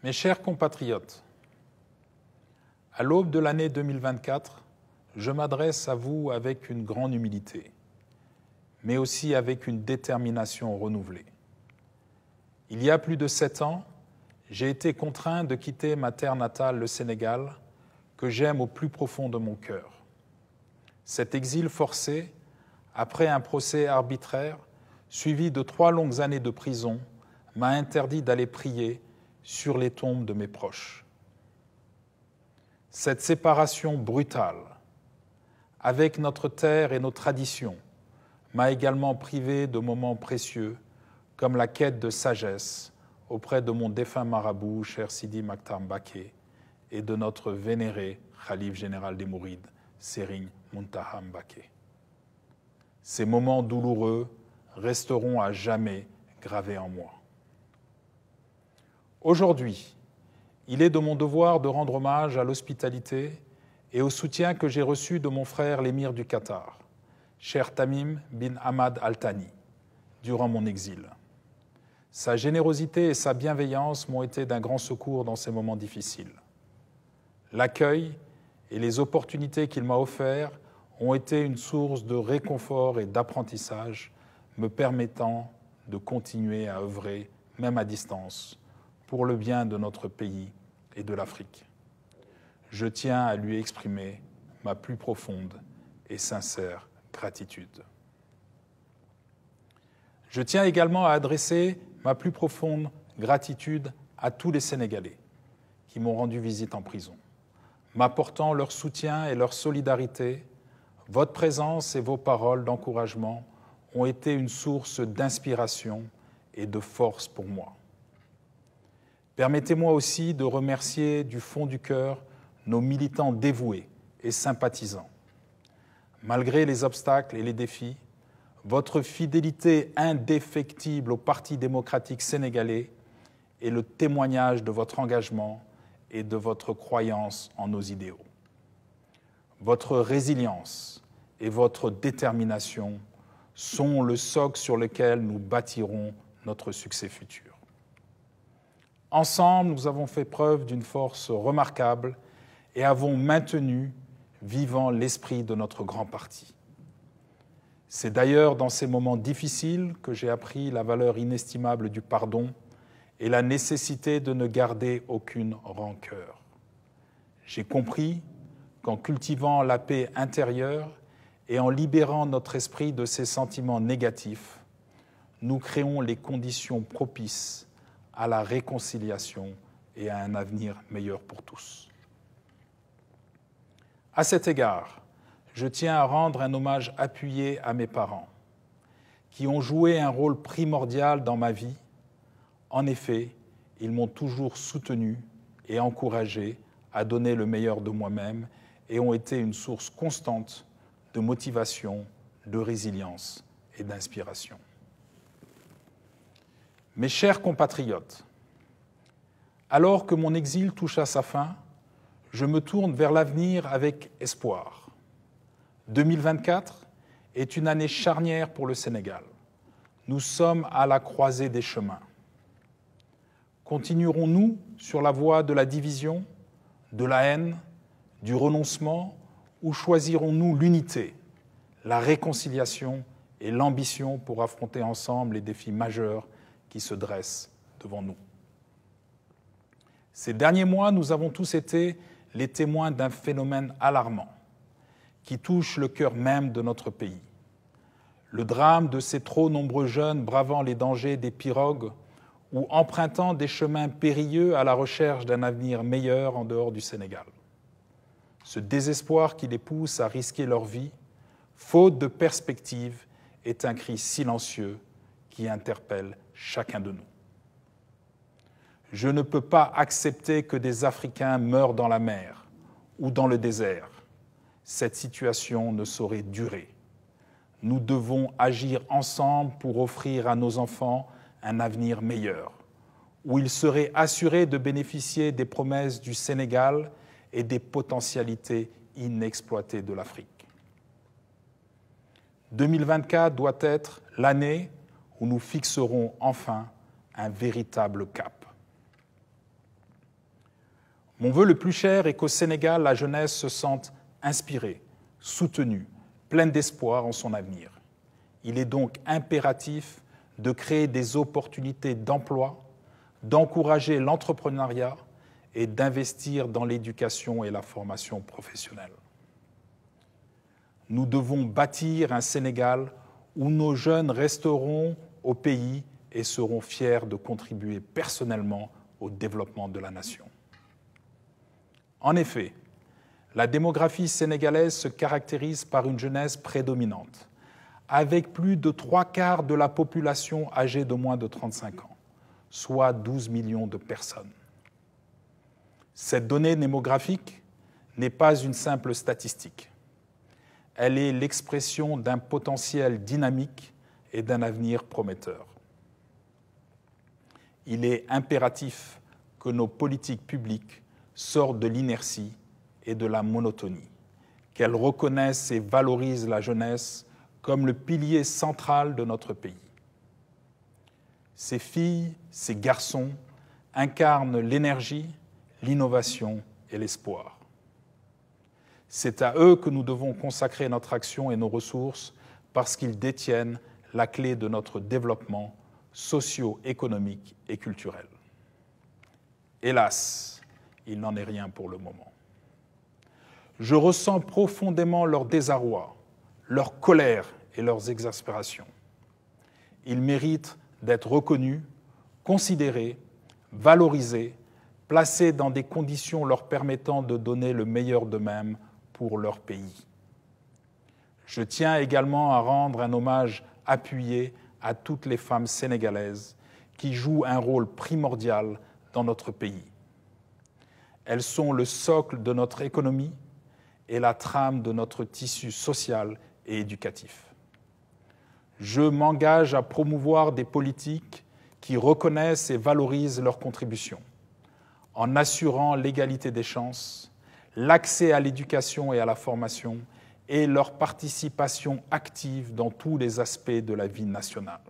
Mes chers compatriotes, à l'aube de l'année 2024, je m'adresse à vous avec une grande humilité, mais aussi avec une détermination renouvelée. Il y a plus de 7 ans, j'ai été contraint de quitter ma terre natale, le Sénégal, que j'aime au plus profond de mon cœur. Cet exil forcé, après un procès arbitraire, suivi de 3 longues années de prison, m'a interdit d'aller prier sur les tombes de mes proches. Cette séparation brutale, avec notre terre et nos traditions, m'a également privé de moments précieux, comme la quête de sagesse auprès de mon défunt marabout, cher Sidi Maktar Mbaké, et de notre vénéré Khalife général des Mourides, Serigne Mountakha Mbaké. Ces moments douloureux resteront à jamais gravés en moi. Aujourd'hui, il est de mon devoir de rendre hommage à l'hospitalité et au soutien que j'ai reçu de mon frère l'émir du Qatar, cher Tamim bin Hamad Al Thani, durant mon exil. Sa générosité et sa bienveillance m'ont été d'un grand secours dans ces moments difficiles. L'accueil et les opportunités qu'il m'a offertes ont été une source de réconfort et d'apprentissage, me permettant de continuer à œuvrer, même à distance, pour le bien de notre pays et de l'Afrique. Je tiens à lui exprimer ma plus profonde et sincère gratitude. Je tiens également à adresser ma plus profonde gratitude à tous les Sénégalais qui m'ont rendu visite en prison. M'apportant leur soutien et leur solidarité, votre présence et vos paroles d'encouragement ont été une source d'inspiration et de force pour moi. Permettez-moi aussi de remercier du fond du cœur nos militants dévoués et sympathisants. Malgré les obstacles et les défis, votre fidélité indéfectible au Parti démocratique sénégalais est le témoignage de votre engagement et de votre croyance en nos idéaux. Votre résilience et votre détermination sont le socle sur lequel nous bâtirons notre succès futur. Ensemble, nous avons fait preuve d'une force remarquable et avons maintenu vivant l'esprit de notre grand parti. C'est d'ailleurs dans ces moments difficiles que j'ai appris la valeur inestimable du pardon et la nécessité de ne garder aucune rancœur. J'ai compris qu'en cultivant la paix intérieure et en libérant notre esprit de ses sentiments négatifs, nous créons les conditions propices à la réconciliation et à un avenir meilleur pour tous. À cet égard, je tiens à rendre un hommage appuyé à mes parents, qui ont joué un rôle primordial dans ma vie. En effet, ils m'ont toujours soutenu et encouragé à donner le meilleur de moi-même et ont été une source constante de motivation, de résilience et d'inspiration. Mes chers compatriotes, alors que mon exil touche à sa fin, je me tourne vers l'avenir avec espoir. 2024 est une année charnière pour le Sénégal. Nous sommes à la croisée des chemins. Continuerons-nous sur la voie de la division, de la haine, du renoncement, ou choisirons-nous l'unité, la réconciliation et l'ambition pour affronter ensemble les défis majeurs qui se dressent devant nous? Ces derniers mois, nous avons tous été les témoins d'un phénomène alarmant qui touche le cœur même de notre pays. Le drame de ces trop nombreux jeunes bravant les dangers des pirogues ou empruntant des chemins périlleux à la recherche d'un avenir meilleur en dehors du Sénégal. Ce désespoir qui les pousse à risquer leur vie, faute de perspective, est un cri silencieux qui interpelle chacun de nous. Je ne peux pas accepter que des Africains meurent dans la mer ou dans le désert. Cette situation ne saurait durer. Nous devons agir ensemble pour offrir à nos enfants un avenir meilleur, où ils seraient assurés de bénéficier des promesses du Sénégal et des potentialités inexploitées de l'Afrique. 2024 doit être l'année où nous fixerons enfin un véritable cap. Mon vœu le plus cher est qu'au Sénégal, la jeunesse se sente inspirée, soutenue, pleine d'espoir en son avenir. Il est donc impératif de créer des opportunités d'emploi, d'encourager l'entrepreneuriat et d'investir dans l'éducation et la formation professionnelle. Nous devons bâtir un Sénégal où nos jeunes resteront au pays et seront fiers de contribuer personnellement au développement de la nation. En effet, la démographie sénégalaise se caractérise par une jeunesse prédominante, avec plus de 3/4 de la population âgée de moins de 35 ans, soit 12 millions de personnes. Cette donnée démographique n'est pas une simple statistique. Elle est l'expression d'un potentiel dynamique et d'un avenir prometteur. Il est impératif que nos politiques publiques sortent de l'inertie et de la monotonie, qu'elles reconnaissent et valorisent la jeunesse comme le pilier central de notre pays. Ces filles, ces garçons incarnent l'énergie, l'innovation et l'espoir. C'est à eux que nous devons consacrer notre action et nos ressources parce qu'ils détiennent la clé de notre développement socio-économique et culturel. Hélas, il n'en est rien pour le moment. Je ressens profondément leur désarroi, leur colère et leurs exaspérations. Ils méritent d'être reconnus, considérés, valorisés, placés dans des conditions leur permettant de donner le meilleur d'eux-mêmes pour leur pays. Je tiens également à rendre un hommage appuyé à toutes les femmes sénégalaises qui jouent un rôle primordial dans notre pays. Elles sont le socle de notre économie et la trame de notre tissu social et éducatif. Je m'engage à promouvoir des politiques qui reconnaissent et valorisent leurs contributions, en assurant l'égalité des chances, l'accès à l'éducation et à la formation et leur participation active dans tous les aspects de la vie nationale.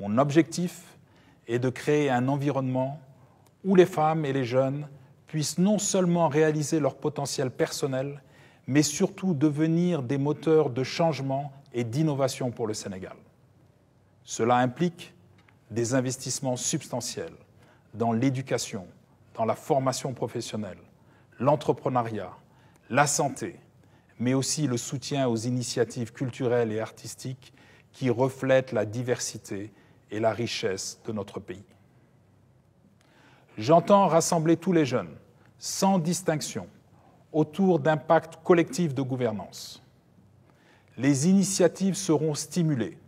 Mon objectif est de créer un environnement où les femmes et les jeunes puissent non seulement réaliser leur potentiel personnel, mais surtout devenir des moteurs de changement et d'innovation pour le Sénégal. Cela implique des investissements substantiels dans l'éducation, dans la formation professionnelle, l'entrepreneuriat, la santé, mais aussi le soutien aux initiatives culturelles et artistiques qui reflètent la diversité et la richesse de notre pays. J'entends rassembler tous les jeunes, sans distinction, autour d'un pacte collectif de gouvernance. Les initiatives seront stimulées,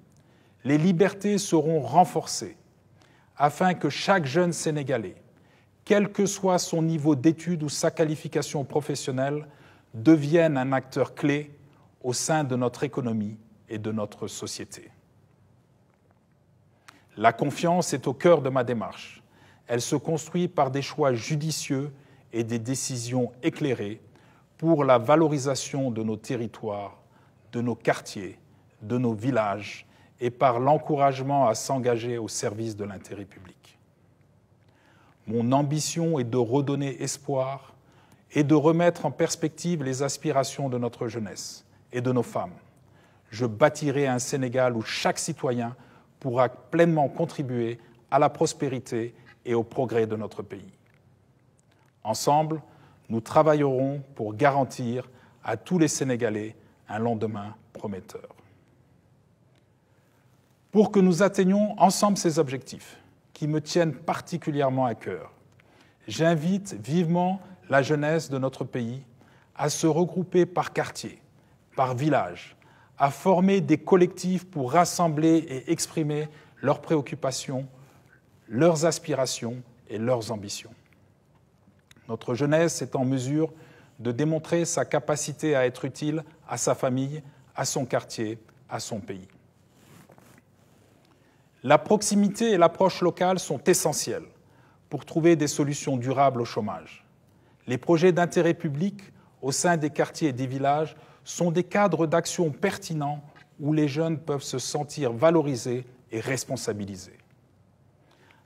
les libertés seront renforcées, afin que chaque jeune Sénégalais, quel que soit son niveau d'études ou sa qualification professionnelle, devienne un acteur clé au sein de notre économie et de notre société. La confiance est au cœur de ma démarche. Elle se construit par des choix judicieux et des décisions éclairées pour la valorisation de nos territoires, de nos quartiers, de nos villages et par l'encouragement à s'engager au service de l'intérêt public. Mon ambition est de redonner espoir et de remettre en perspective les aspirations de notre jeunesse et de nos femmes. Je bâtirai un Sénégal où chaque citoyen pourra pleinement contribuer à la prospérité et au progrès de notre pays. Ensemble, nous travaillerons pour garantir à tous les Sénégalais un lendemain prometteur. Pour que nous atteignions ensemble ces objectifs, qui me tiennent particulièrement à cœur, j'invite vivement la jeunesse de notre pays à se regrouper par quartier, par village, à former des collectifs pour rassembler et exprimer leurs préoccupations, leurs aspirations et leurs ambitions. Notre jeunesse est en mesure de démontrer sa capacité à être utile à sa famille, à son quartier, à son pays. La proximité et l'approche locale sont essentielles pour trouver des solutions durables au chômage. Les projets d'intérêt public au sein des quartiers et des villages sont des cadres d'action pertinents où les jeunes peuvent se sentir valorisés et responsabilisés.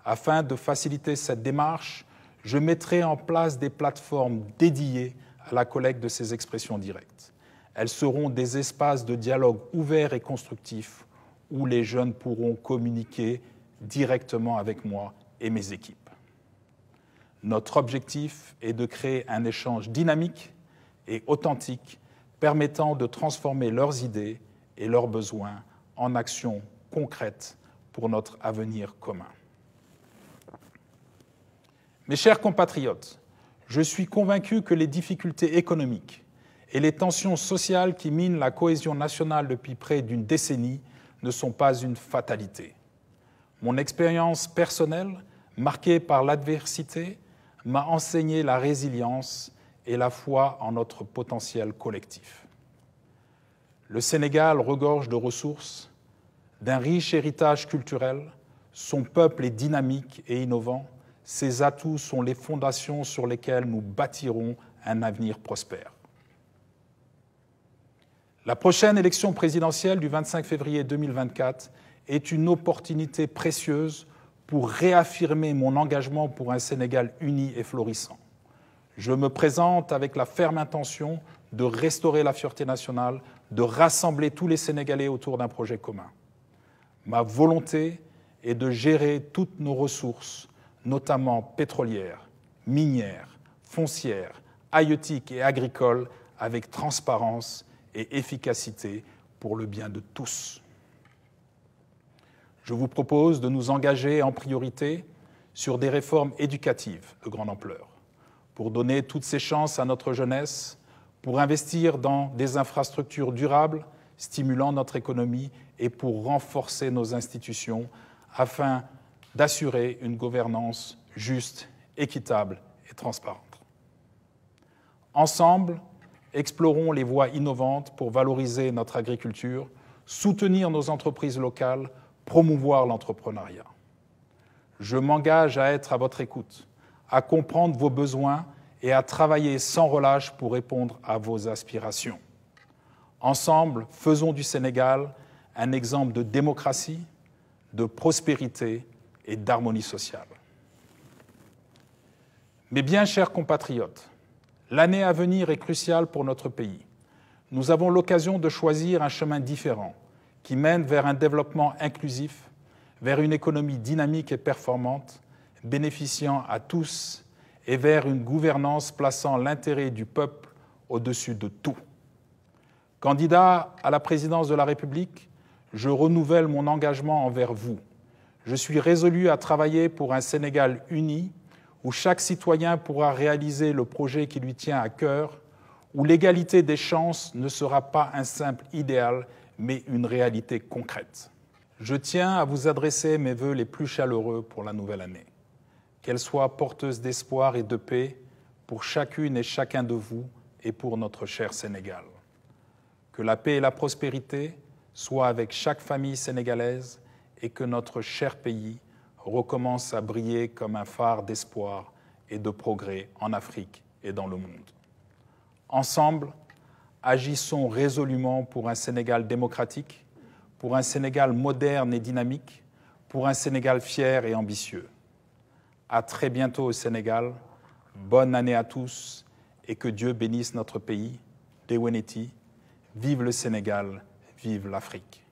Afin de faciliter cette démarche, je mettrai en place des plateformes dédiées à la collecte de ces expressions directes. Elles seront des espaces de dialogue ouverts et constructifs où les jeunes pourront communiquer directement avec moi et mes équipes. Notre objectif est de créer un échange dynamique et authentique permettant de transformer leurs idées et leurs besoins en actions concrètes pour notre avenir commun. Mes chers compatriotes, je suis convaincu que les difficultés économiques et les tensions sociales qui minent la cohésion nationale depuis près d'une décennie ne sont pas une fatalité. Mon expérience personnelle, marquée par l'adversité, m'a enseigné la résilience et la foi en notre potentiel collectif. Le Sénégal regorge de ressources, d'un riche héritage culturel, son peuple est dynamique et innovant, ses atouts sont les fondations sur lesquelles nous bâtirons un avenir prospère. La prochaine élection présidentielle du 25 février 2024 est une opportunité précieuse pour réaffirmer mon engagement pour un Sénégal uni et florissant. Je me présente avec la ferme intention de restaurer la fierté nationale, de rassembler tous les Sénégalais autour d'un projet commun. Ma volonté est de gérer toutes nos ressources, notamment pétrolières, minières, foncières, halieutiques et agricoles, avec transparence et efficacité pour le bien de tous. Je vous propose de nous engager en priorité sur des réformes éducatives de grande ampleur, pour donner toutes ces chances à notre jeunesse, pour investir dans des infrastructures durables, stimulant notre économie et pour renforcer nos institutions afin d'assurer une gouvernance juste, équitable et transparente. Ensemble, explorons les voies innovantes pour valoriser notre agriculture, soutenir nos entreprises locales, promouvoir l'entrepreneuriat. Je m'engage à être à votre écoute, à comprendre vos besoins et à travailler sans relâche pour répondre à vos aspirations. Ensemble, faisons du Sénégal un exemple de démocratie, de prospérité et d'harmonie sociale. Mes bien chers compatriotes, l'année à venir est cruciale pour notre pays. Nous avons l'occasion de choisir un chemin différent qui mène vers un développement inclusif, vers une économie dynamique et performante, bénéficiant à tous et vers une gouvernance plaçant l'intérêt du peuple au-dessus de tout. Candidat à la présidence de la République, je renouvelle mon engagement envers vous. Je suis résolu à travailler pour un Sénégal uni, où chaque citoyen pourra réaliser le projet qui lui tient à cœur, où l'égalité des chances ne sera pas un simple idéal, mais une réalité concrète. Je tiens à vous adresser mes vœux les plus chaleureux pour la nouvelle année. Qu'elle soit porteuse d'espoir et de paix pour chacune et chacun de vous et pour notre cher Sénégal. Que la paix et la prospérité soient avec chaque famille sénégalaise et que notre cher pays recommence à briller comme un phare d'espoir et de progrès en Afrique et dans le monde. Ensemble, agissons résolument pour un Sénégal démocratique, pour un Sénégal moderne et dynamique, pour un Sénégal fier et ambitieux. À très bientôt au Sénégal, bonne année à tous et que Dieu bénisse notre pays. Deweneti, vive le Sénégal, vive l'Afrique.